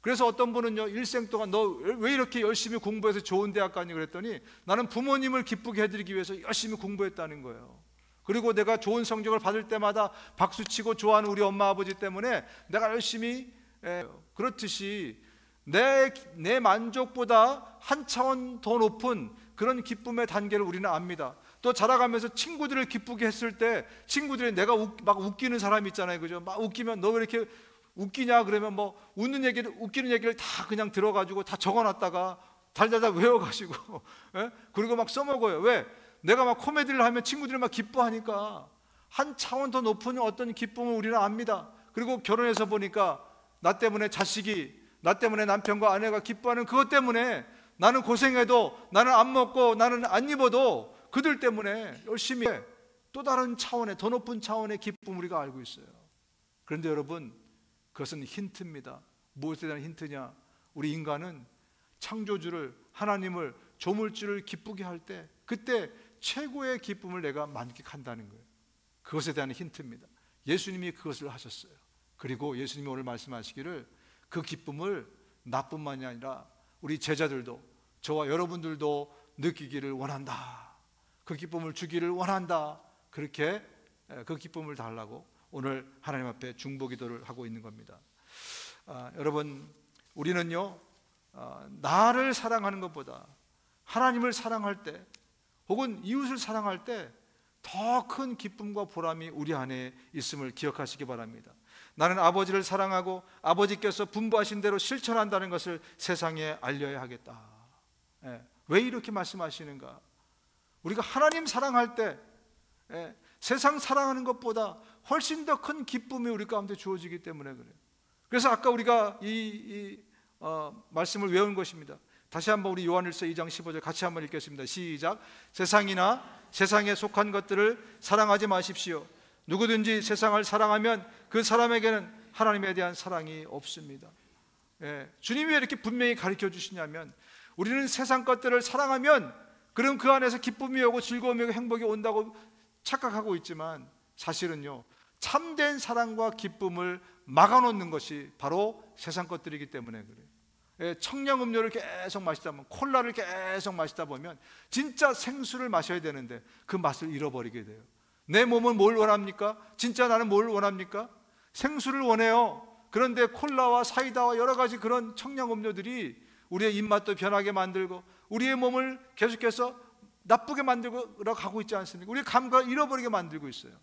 그래서 어떤 분은요, 일생 동안 너 왜 이렇게 열심히 공부해서 좋은 대학 가니 그랬더니 나는 부모님을 기쁘게 해드리기 위해서 열심히 공부했다는 거예요. 그리고 내가 좋은 성적을 받을 때마다 박수치고 좋아하는 우리 엄마 아버지 때문에 내가 열심히, 그렇듯이 내 만족보다 한 차원 더 높은 그런 기쁨의 단계를 우리는 압니다. 또 자라가면서 친구들을 기쁘게 했을 때, 친구들이 내가 막 웃기는 사람이 있잖아요, 그죠? 막 웃기면 너 왜 이렇게 웃기냐 그러면 웃기는 얘기를 다 그냥 들어가지고 다 적어놨다가 달달달 외워가지고 그리고 막 써먹어요. 왜? 내가 막 코미디를 하면 친구들이 막 기뻐하니까 한 차원 더 높은 어떤 기쁨을 우리는 압니다. 그리고 결혼해서 보니까 나 때문에 자식이, 나 때문에 남편과 아내가 기뻐하는 그것 때문에 나는 고생해도, 나는 안 먹고, 나는 안 입어도 그들 때문에 열심히 또 다른 차원의, 더 높은 차원의 기쁨을 우리가 알고 있어요. 그런데 여러분, 그것은 힌트입니다. 무엇에 대한 힌트냐? 우리 인간은 창조주를, 하나님을, 조물주를 기쁘게 할 때 그때 최고의 기쁨을 내가 만끽한다는 거예요. 그것에 대한 힌트입니다. 예수님이 그것을 하셨어요. 그리고 예수님이 오늘 말씀하시기를 그 기쁨을 나뿐만이 아니라 우리 제자들도, 저와 여러분들도 느끼기를 원한다. 그 기쁨을 주기를 원한다. 그렇게 그 기쁨을 달라고 오늘 하나님 앞에 중보기도를 하고 있는 겁니다. 여러분, 우리는요, 나를 사랑하는 것보다 하나님을 사랑할 때, 혹은 이웃을 사랑할 때 더 큰 기쁨과 보람이 우리 안에 있음을 기억하시기 바랍니다. 나는 아버지를 사랑하고 아버지께서 분부하신 대로 실천한다는 것을 세상에 알려야 하겠다. 왜 이렇게 말씀하시는가? 우리가 하나님 사랑할 때 세상 사랑하는 것보다 훨씬 더 큰 기쁨이 우리 가운데 주어지기 때문에 그래요. 그래서 아까 우리가 이 말씀을 외운 것입니다. 다시 한번 우리 요한일서 2장 15절 같이 한번 읽겠습니다. 시작. 세상이나 세상에 속한 것들을 사랑하지 마십시오. 누구든지 세상을 사랑하면 그 사람에게는 하나님에 대한 사랑이 없습니다. 주님이 왜 이렇게 분명히 가르쳐 주시냐면, 우리는 세상 것들을 사랑하면 그럼 그 안에서 기쁨이 오고 즐거움이 오고 행복이 온다고 착각하고 있지만, 사실은요, 참된 사랑과 기쁨을 막아놓는 것이 바로 세상 것들이기 때문에 그래요. 청량음료를 계속 마시다 보면, 콜라를 계속 마시다 보면 진짜 생수를 마셔야 되는데 그 맛을 잃어버리게 돼요. 내 몸은 뭘 원합니까? 진짜 나는 뭘 원합니까? 생수를 원해요. 그런데 콜라와 사이다와 여러 가지 그런 청량음료들이 우리의 입맛도 변하게 만들고 우리의 몸을 계속해서 나쁘게 만들고 가고 있지 않습니까? 우리의 감각을 잃어버리게 만들고 있어요.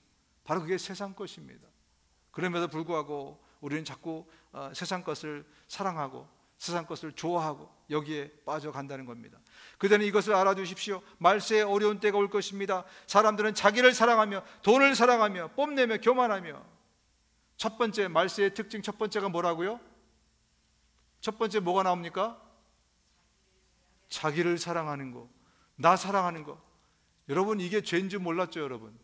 바로 그게 세상 것입니다. 그럼에도 불구하고 우리는 자꾸 세상 것을 사랑하고 세상 것을 좋아하고 여기에 빠져간다는 겁니다. 그대는 이것을 알아두십시오. 말세에 어려운 때가 올 것입니다. 사람들은 자기를 사랑하며 돈을 사랑하며 뽐내며 교만하며. 첫 번째, 말세의 특징 첫 번째가 뭐라고요? 첫 번째 뭐가 나옵니까? 자기를 사랑하는 거, 나 사랑하는 거. 여러분, 이게 죄인 줄 몰랐죠, 여러분?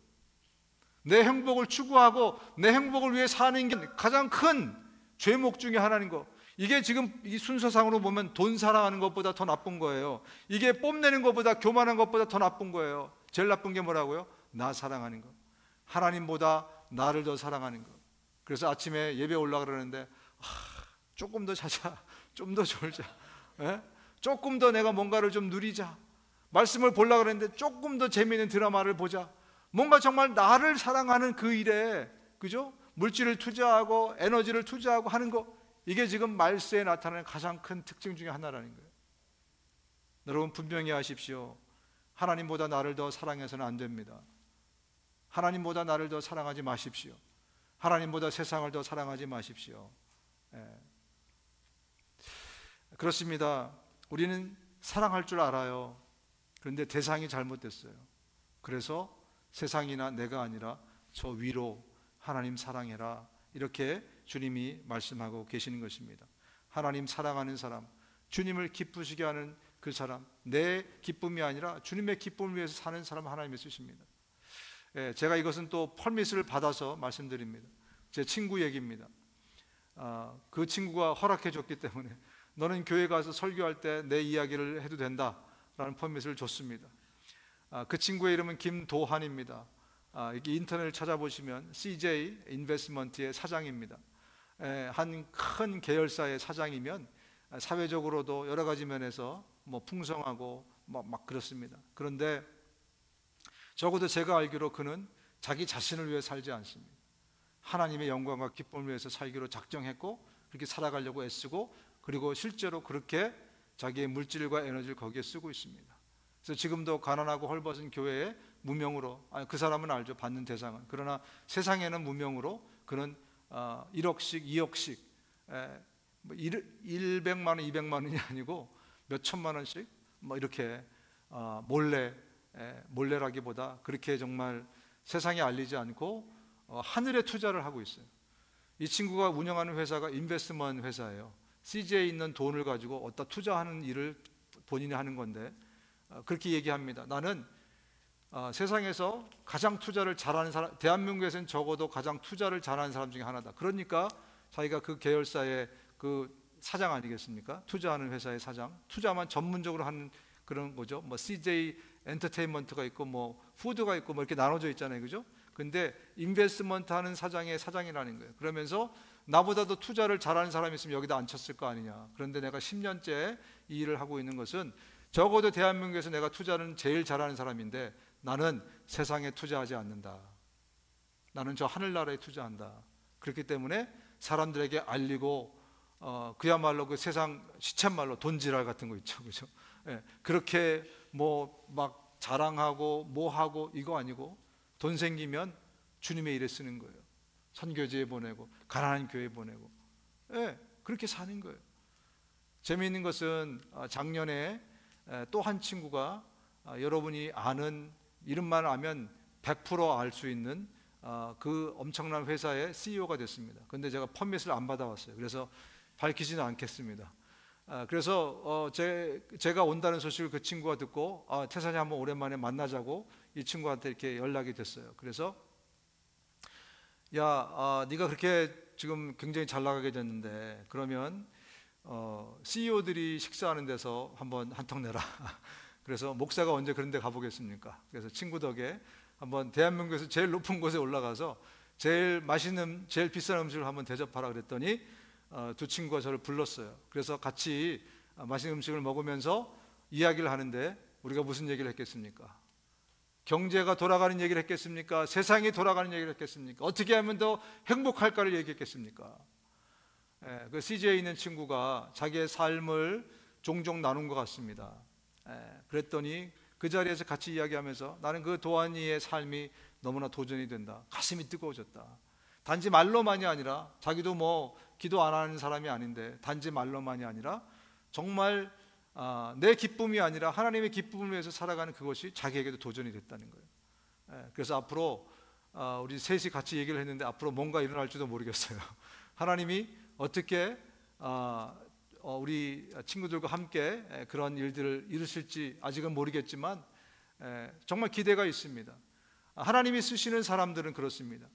내 행복을 추구하고 내 행복을 위해 사는 게 가장 큰 죄목 중에 하나인 거. 이게 지금 이 순서상으로 보면 돈 사랑하는 것보다 더 나쁜 거예요. 이게 뽐내는 것보다, 교만한 것보다 더 나쁜 거예요. 제일 나쁜 게 뭐라고요? 나 사랑하는 거. 하나님보다 나를 더 사랑하는 거. 그래서 아침에 예배 올라가려는데 조금 더 자자, 좀 더 졸자, 조금 더 내가 뭔가를 좀 누리자, 말씀을 보려고 그랬는데 조금 더 재미있는 드라마를 보자. 뭔가 정말 나를 사랑하는 그 일에, 그죠? 물질을 투자하고 에너지를 투자하고 하는 거, 이게 지금 말세에 나타나는 가장 큰 특징 중에 하나라는 거예요. 여러분, 분명히 아십시오. 하나님보다 나를 더 사랑해서는 안 됩니다. 하나님보다 나를 더 사랑하지 마십시오. 하나님보다 세상을 더 사랑하지 마십시오. 그렇습니다. 우리는 사랑할 줄 알아요. 그런데 대상이 잘못됐어요. 그래서 세상이나 내가 아니라 저 위로 하나님 사랑해라, 이렇게 주님이 말씀하고 계시는 것입니다. 하나님 사랑하는 사람, 주님을 기쁘시게 하는 그 사람, 내 기쁨이 아니라 주님의 기쁨을 위해서 사는 사람 하나님이 쓰십니다. 제가 이것은 또 퍼밋을 받아서 말씀드립니다. 제 친구 얘기입니다. 그 친구가 허락해 줬기 때문에 너는 교회 가서 설교할 때 내 이야기를 해도 된다라는 퍼밋을 줬습니다. 그 친구의 이름은 김도한입니다. 이렇게 인터넷을 찾아보시면 CJ 인베스트먼트의 사장입니다. 한 큰 계열사의 사장이면 사회적으로도 여러 가지 면에서 뭐 풍성하고 막 그렇습니다. 그런데 적어도 제가 알기로 그는 자기 자신을 위해 살지 않습니다. 하나님의 영광과 기쁨을 위해서 살기로 작정했고 그렇게 살아가려고 애쓰고, 그리고 실제로 그렇게 자기의 물질과 에너지를 거기에 쓰고 있습니다. 그래서 지금도 가난하고 헐벗은 교회에 무명으로, 그 사람은 알죠, 받는 대상은. 그러나 세상에는 무명으로 그는 1억씩 2억씩 100만 원 200만 원이 아니고 몇 천만 원씩 이렇게 몰래라기보다 그렇게 정말 세상에 알리지 않고 하늘에 투자를 하고 있어요. 이 친구가 운영하는 회사가 인베스트먼트 회사예요. CJ에 있는 돈을 가지고 어디다 투자하는 일을 본인이 하는 건데, 그렇게 얘기합니다. 나는 세상에서 가장 투자를 잘하는 사람, 대한민국에서는 적어도 가장 투자를 잘하는 사람 중에 하나다. 그러니까 자기가 그 계열사의 그 사장 아니겠습니까? 투자하는 회사의 사장, 투자만 전문적으로 하는 그런 거죠. 뭐 CJ 엔터테인먼트가 있고 뭐 푸드가 있고 뭐 이렇게 나눠져 있잖아요, 그죠? 근데 인베스트먼트 하는 사장의 사장이라는 거예요. 그러면서 나보다도 투자를 잘하는 사람이 있으면 여기다 앉혔을 거 아니냐. 그런데 내가 10년째 이 일을 하고 있는 것은 적어도 대한민국에서 내가 투자는 제일 잘하는 사람인데 나는 세상에 투자하지 않는다. 나는 저 하늘나라에 투자한다. 그렇기 때문에 사람들에게 알리고 그야말로 그 세상 시쳇말로 돈지랄 같은 거 있죠, 그죠? 그렇게 뭐 막 자랑하고 뭐 하고 이거 아니고, 돈 생기면 주님의 일에 쓰는 거예요. 선교지에 보내고 가난한 교회에 보내고, 그렇게 사는 거예요. 재미있는 것은 작년에 또 한 친구가 여러분이 아는, 이름만 알면 100% 알 수 있는 그 엄청난 회사의 CEO가 됐습니다. 그런데 제가 퍼밋을 안 받아왔어요. 그래서 밝히지는 않겠습니다. 그래서 제가 온다는 소식을 그 친구가 듣고 태산이 한번 오랜만에 만나자고 이 친구한테 이렇게 연락이 됐어요. 그래서 야, 네가 그렇게 지금 굉장히 잘 나가게 됐는데 그러면 CEO들이 식사하는 데서 한번 한턱 내라. 그래서 목사가 언제 그런 데 가보겠습니까? 그래서 친구 덕에 한번 대한민국에서 제일 높은 곳에 올라가서 제일 맛있는, 제일 비싼 음식을 한번 대접하라 그랬더니 두 친구가 저를 불렀어요. 그래서 같이 맛있는 음식을 먹으면서 이야기를 하는데 우리가 무슨 얘기를 했겠습니까? 경제가 돌아가는 얘기를 했겠습니까? 세상이 돌아가는 얘기를 했겠습니까? 어떻게 하면 더 행복할까를 얘기했겠습니까? 그 CJ에 있는 친구가 자기의 삶을 종종 나눈 것 같습니다. 그랬더니 그 자리에서 같이 이야기하면서 나는 그 도안이의 삶이 너무나 도전이 된다. 가슴이 뜨거워졌다. 단지 말로만이 아니라 자기도 뭐 기도 안 하는 사람이 아닌데 단지 말로만이 아니라 정말 내 기쁨이 아니라 하나님의 기쁨을 위해서 살아가는 그것이 자기에게도 도전이 됐다는 거예요. 그래서 앞으로 우리 셋이 같이 얘기를 했는데 앞으로 뭔가 일어날지도 모르겠어요. 하나님이 어떻게 우리 친구들과 함께 그런 일들을 이루실지 아직은 모르겠지만 정말 기대가 있습니다. 하나님이 쓰시는 사람들은 그렇습니다.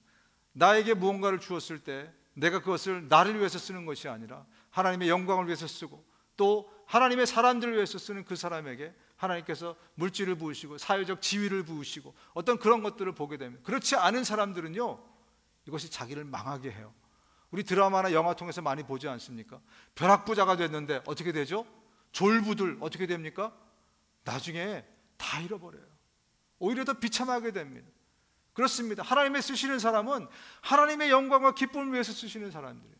나에게 무언가를 주었을 때 내가 그것을 나를 위해서 쓰는 것이 아니라 하나님의 영광을 위해서 쓰고 또 하나님의 사람들을 위해서 쓰는 그 사람에게 하나님께서 물질을 부으시고 사회적 지위를 부으시고 어떤 그런 것들을 보게 됩니다. 그렇지 않은 사람들은요, 이것이 자기를 망하게 해요. 우리 드라마나 영화 통해서 많이 보지 않습니까? 벼락부자가 됐는데 어떻게 되죠? 졸부들 어떻게 됩니까? 나중에 다 잃어버려요. 오히려 더 비참하게 됩니다. 그렇습니다. 하나님의 쓰시는 사람은 하나님의 영광과 기쁨을 위해서 쓰시는 사람들이에요.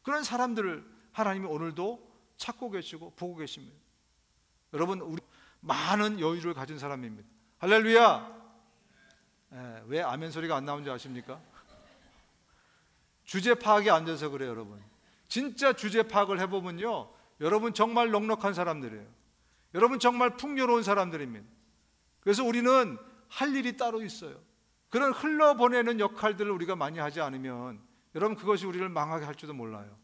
그런 사람들을 하나님이 오늘도 찾고 계시고 보고 계십니다. 여러분, 우리 많은 여유를 가진 사람입니다. 할렐루야. 왜 아멘 소리가 안 나오는지 아십니까? 주제 파악이 안 돼서 그래요. 여러분, 진짜 주제 파악을 해보면요, 여러분 정말 넉넉한 사람들이에요. 여러분 정말 풍요로운 사람들입니다. 그래서 우리는 할 일이 따로 있어요. 그런 흘러보내는 역할들을 우리가 많이 하지 않으면 여러분 그것이 우리를 망하게 할지도 몰라요.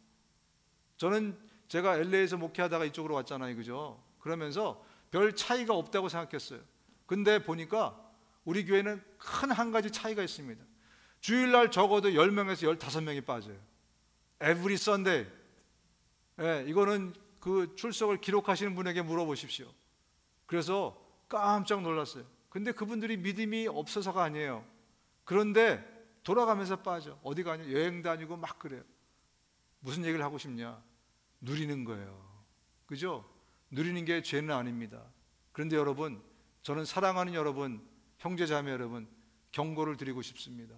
저는 제가 LA에서 목회하다가 이쪽으로 왔잖아요, 그죠? 그러면서 별 차이가 없다고 생각했어요. 근데 보니까 우리 교회는 큰 한 가지 차이가 있습니다. 주일날 적어도 10명에서 15명이 빠져요. Every Sunday. 이거는 그 출석을 기록하시는 분에게 물어보십시오. 그래서 깜짝 놀랐어요. 근데 그분들이 믿음이 없어서가 아니에요. 그런데 돌아가면서 빠져. 어디 가냐? 여행 다니고 막 그래요. 무슨 얘기를 하고 싶냐? 누리는 거예요. 그죠? 누리는 게 죄는 아닙니다. 그런데 여러분, 저는 사랑하는 여러분, 형제자매 여러분, 경고를 드리고 싶습니다.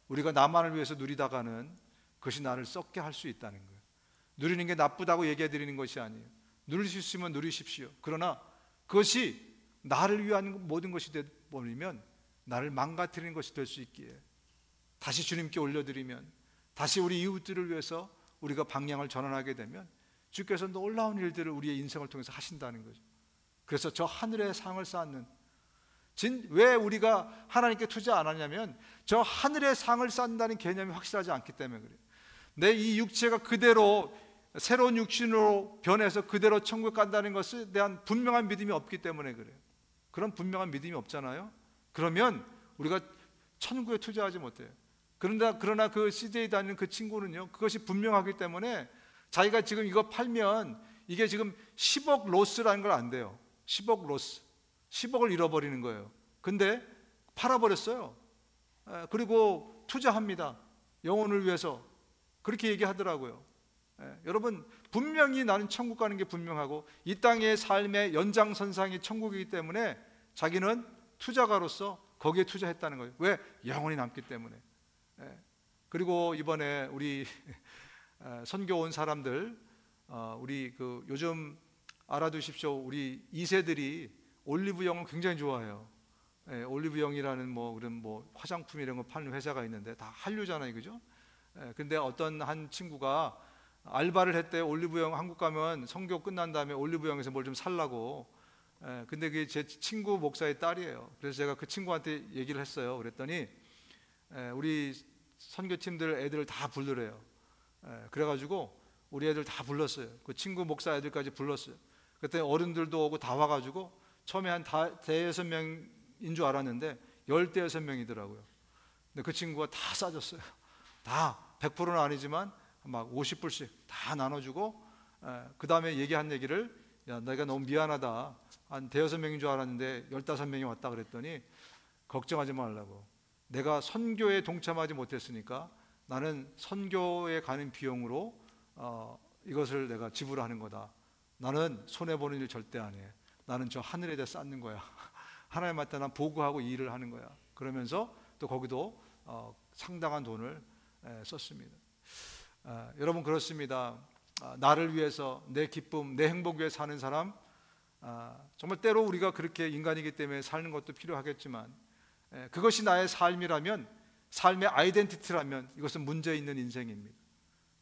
우리가 나만을 위해서 누리다가는 그것이 나를 썩게 할 수 있다는 거예요. 누리는 게 나쁘다고 얘기해 드리는 것이 아니에요. 누릴 수 있으면 누리십시오. 그러나 그것이 나를 위한 모든 것이 되어버리면 나를 망가뜨리는 것이 될 수 있기에 다시 주님께 올려드리면, 다시 우리 이웃들을 위해서 우리가 방향을 전환하게 되면 주께서 놀라운 일들을 우리의 인생을 통해서 하신다는 거죠. 그래서 저 하늘의 상을 쌓는, 왜 우리가 하나님께 투자 안 하냐면 저 하늘의 상을 쌓는다는 개념이 확실하지 않기 때문에 그래요. 내 이 육체가 그대로 새로운 육신으로 변해서 그대로 천국 간다는 것에 대한 분명한 믿음이 없기 때문에 그래요. 그런 분명한 믿음이 없잖아요. 그러면 우리가 천국에 투자하지 못해요. 그러나 그 CJ에 다니는 그 친구는요, 그것이 분명하기 때문에 자기가 지금 이거 팔면 이게 지금 10억 로스라는 걸 안 돼요. 10억 로스, 10억을 잃어버리는 거예요. 근데 팔아버렸어요. 그리고 투자합니다. 영혼을 위해서. 그렇게 얘기하더라고요. 여러분, 분명히 나는 천국 가는 게 분명하고 이 땅의 삶의 연장선상이 천국이기 때문에 자기는 투자가로서 거기에 투자했다는 거예요. 왜? 영혼이 남기 때문에. 그리고 이번에 우리 선교 온 사람들, 우리 그 요즘 알아두십시오. 우리 2세들이 올리브영을 굉장히 좋아해요. 올리브영이라는 그런 화장품 이런 거 파는 회사가 있는데 다 한류잖아요, 그죠? 근데 어떤 한 친구가 알바를 했대. 올리브영 한국 가면 선교 끝난 다음에 올리브영에서 뭘 좀 살라고. 근데 그게 제 친구 목사의 딸이에요. 그래서 제가 그 친구한테 얘기를 했어요. 그랬더니 우리 선교팀들 애들 다 부르래요. 그래가지고 우리 애들 다 불렀어요. 그 친구 목사 애들까지 불렀어요. 그때 어른들도 오고 다 와가지고 처음에 한 대여섯 명인 줄 알았는데 10대여섯 명이더라고요. 근데 그 친구가 다 싸줬어요. 다 100%는 아니지만 막 50불씩 다 나눠주고, 그 다음에 얘기한 얘기를, 야, 내가 너무 미안하다. 한 대여섯 명인 줄 알았는데 15명이 왔다 그랬더니 걱정하지 말라고. 내가 선교에 동참하지 못했으니까 나는 선교에 가는 비용으로 이것을 내가 지불하는 거다. 나는 손해보는 일 절대 안 해. 나는 저 하늘에다 쌓는 거야. 하나님한테 난 보고하고 이 일을 하는 거야. 그러면서 또 거기도 상당한 돈을 썼습니다. 여러분, 그렇습니다. 나를 위해서, 내 기쁨, 내 행복 위해 사는 사람, 정말 때로 우리가 그렇게 인간이기 때문에 사는 것도 필요하겠지만, 그것이 나의 삶이라면, 삶의 아이덴티티라면 이것은 문제 있는 인생입니다.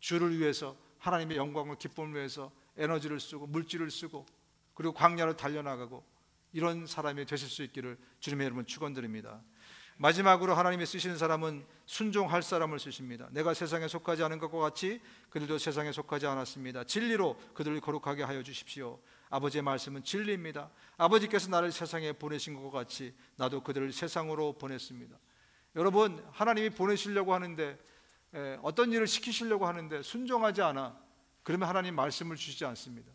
주를 위해서, 하나님의 영광과 기쁨을 위해서 에너지를 쓰고 물질을 쓰고 그리고 광야를 달려나가고 이런 사람이 되실 수 있기를 주님의 이름으로 축원드립니다. 마지막으로 하나님이 쓰시는 사람은 순종할 사람을 쓰십니다. 내가 세상에 속하지 않은 것과 같이 그들도 세상에 속하지 않았습니다. 진리로 그들을 거룩하게 하여 주십시오. 아버지의 말씀은 진리입니다. 아버지께서 나를 세상에 보내신 것과 같이 나도 그들을 세상으로 보냈습니다. 여러분, 하나님이 보내시려고 하는데, 어떤 일을 시키시려고 하는데 순종하지 않아, 그러면 하나님 말씀을 주시지 않습니다.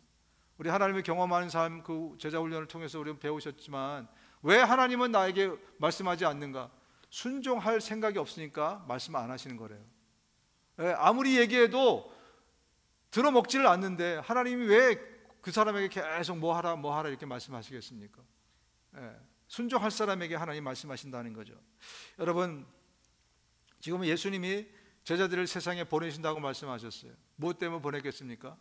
우리 하나님을 경험하는 삶, 그 제자 훈련을 통해서 우리는 배우셨지만 왜 하나님은 나에게 말씀하지 않는가? 순종할 생각이 없으니까 말씀 안 하시는 거래요. 아무리 얘기해도 들어먹지를 않는데 하나님이 왜 그 사람에게 계속 뭐 하라 이렇게 말씀하시겠습니까? 순종할 사람에게 하나님 말씀하신다는 거죠. 여러분, 지금은 예수님이 제자들을 세상에 보내신다고 말씀하셨어요. 무엇 때문에 보냈겠습니까?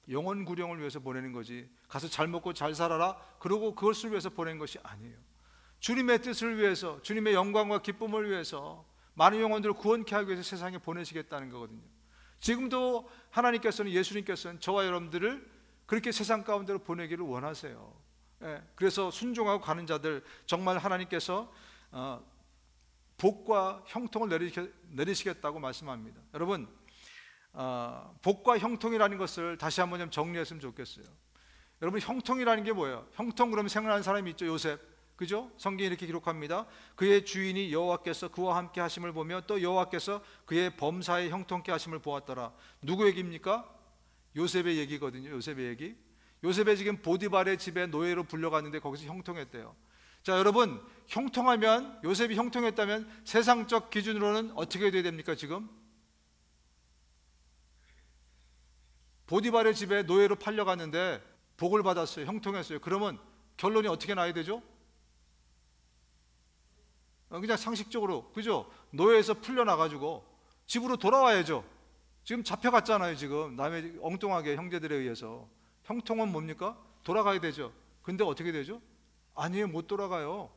영혼 구령을 위해서 보내는 거지, 가서 잘 먹고 잘 살아라 그러고 그것을 위해서 보낸 것이 아니에요. 주님의 뜻을 위해서, 주님의 영광과 기쁨을 위해서 많은 영혼들을 구원케 하기 위해서 세상에 보내시겠다는 거거든요. 지금도 하나님께서는, 예수님께서는 저와 여러분들을 그렇게 세상 가운데로 보내기를 원하세요. 그래서 순종하고 가는 자들, 정말 하나님께서 복과 형통을 내리시겠다고 말씀합니다. 여러분, 복과 형통이라는 것을 다시 한번 좀 정리했으면 좋겠어요. 여러분, 형통이라는 게 뭐예요? 형통, 그러면 생각나는 사람이 있죠. 요셉, 그죠? 성경이 이렇게 기록합니다. 그의 주인이 여호와께서 그와 함께 하심을 보며 또 여호와께서 그의 범사에 형통케 하심을 보았더라. 누구 얘기입니까? 요셉의 얘기거든요. 요셉의 얘기. 요셉이 지금 보디발의 집에 노예로 불려갔는데 거기서 형통했대요. 자, 여러분, 형통하면, 요셉이 형통했다면 세상적 기준으로는 어떻게 돼야 됩니까? 지금 보디발의 집에 노예로 팔려갔는데 복을 받았어요. 형통했어요. 그러면 결론이 어떻게 나야 되죠? 그냥 상식적으로, 그죠? 노예에서 풀려나가지고 집으로 돌아와야죠. 지금 잡혀갔잖아요. 지금 남의 엉뚱하게 형제들에 의해서. 형통은 뭡니까? 돌아가야 되죠. 근데 어떻게 되죠? 아니에요, 못 돌아가요.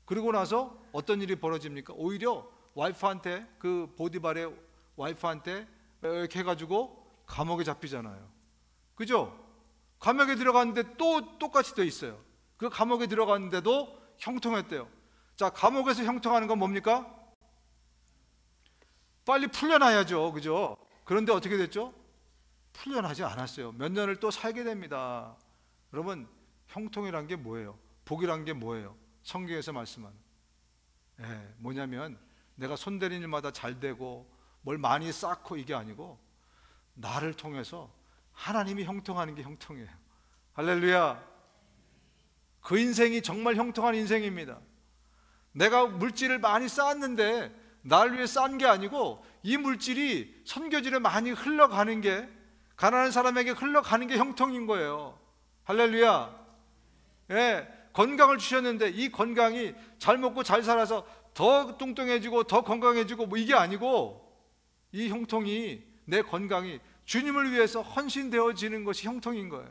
그리고 나서 어떤 일이 벌어집니까? 오히려 와이프한테, 그 보디발의 와이프한테 이렇게 해가지고 감옥에 잡히잖아요. 그죠? 감옥에 들어갔는데 또 똑같이 돼 있어요. 그 감옥에 들어갔는데도 형통했대요. 자, 감옥에서 형통하는 건 뭡니까? 빨리 풀려나야죠. 그죠? 그런데 어떻게 됐죠? 풀려나지 않았어요. 몇 년을 또 살게 됩니다. 여러분, 형통이란 게 뭐예요? 복이란 게 뭐예요? 성경에서 말씀하는, 뭐냐면 내가 손대는 일마다 잘 되고 뭘 많이 쌓고 이게 아니고 나를 통해서 하나님이 형통하는 게 형통이에요. 할렐루야. 그 인생이 정말 형통한 인생입니다. 내가 물질을 많이 쌓았는데 나를 위해 쌓은 게 아니고 이 물질이 선교지로 많이 흘러가는 게, 가난한 사람에게 흘러가는 게 형통인 거예요. 할렐루야. 건강을 주셨는데 이 건강이 잘 먹고 잘 살아서 더 뚱뚱해지고 더 건강해지고 뭐 이게 아니고, 이 형통이, 내 건강이 주님을 위해서 헌신되어지는 것이 형통인 거예요.